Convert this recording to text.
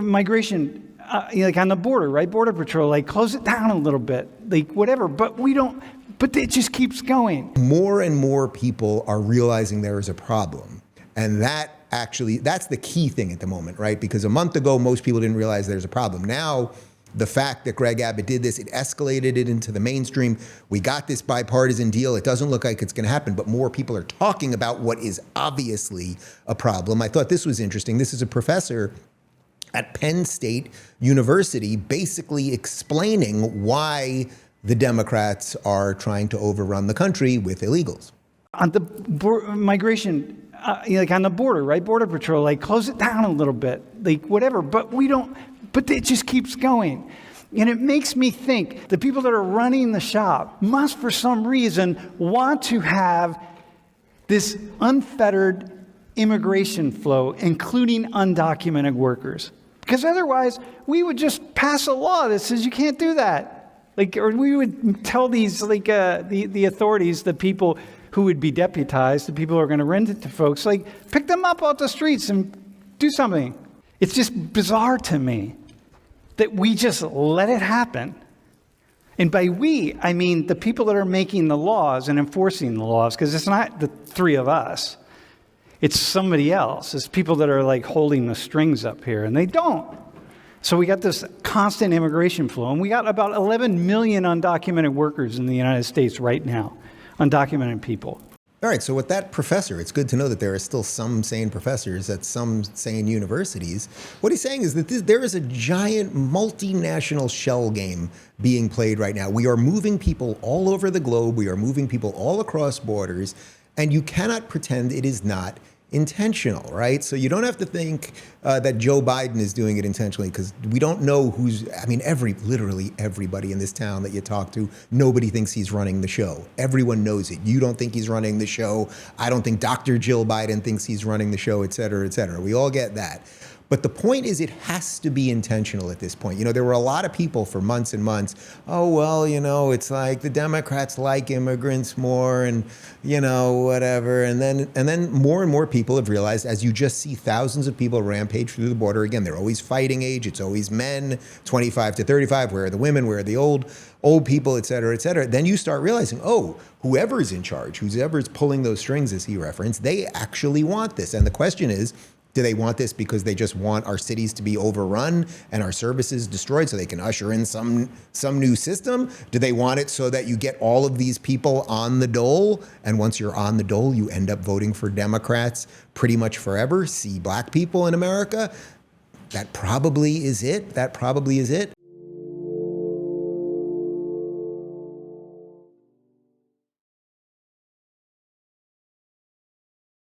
migration, like on the border, right? Border Patrol, like close it down a little bit, like whatever. But it just keeps going. More and more people are realizing there is a problem. And that's the key thing at the moment, right? Because a month ago, most people didn't realize there's a problem. Now, the fact that Greg Abbott did this, it escalated it into the mainstream. We got this bipartisan deal. It doesn't look like it's going to happen, but more people are talking about what is obviously a problem. I thought this was interesting. This is a professor at Penn State University basically explaining why the Democrats are trying to overrun the country with illegals. On the migration, like on the border, right? Border Patrol, like close it down a little bit, like whatever. But it just keeps going. And it makes me think the people that are running the shop must, for some reason, want to have this unfettered immigration flow, including undocumented workers. Because otherwise, we would just pass a law that says you can't do that. Or we would tell these, the authorities, the people who would be deputized, the people who are going to rent it to folks, pick them up off the streets and do something. It's just bizarre to me that we just let it happen. And by we, I mean the people that are making the laws and enforcing the laws, because it's not the three of us. It's somebody else. It's people that are holding the strings up here, and they don't. So we got this constant immigration flow, and we got about 11 million undocumented workers in the United States right now, undocumented people. All right, so with that professor, it's good to know that there are still some sane professors at some sane universities. What he's saying is that there is a giant multinational shell game being played right now. We are moving people all over the globe. We are moving people all across borders, and you cannot pretend it is not intentional, right? So you don't have to think that Joe Biden is doing it intentionally, because we don't know literally everybody in this town that you talk to, nobody thinks he's running the show. Everyone knows it. You don't think he's running the show. I don't think Dr. Jill Biden thinks he's running the show, et cetera, et cetera. We all get that. But the point is, it has to be intentional at this point. There were a lot of people for months and months, it's like the Democrats like immigrants more and, whatever. And then more and more people have realized, as you just see thousands of people rampage through the border, again, they're always fighting age. It's always men, 25 to 35. Where are the women? Where are the old people, et cetera, et cetera. Then you start realizing, whoever's in charge, whoever's pulling those strings, as he referenced, they actually want this. And the question is, do they want this because they just want our cities to be overrun and our services destroyed so they can usher in some new system? Do they want it so that you get all of these people on the dole, and once you're on the dole, you end up voting for Democrats pretty much forever? See black people in America? That probably is it.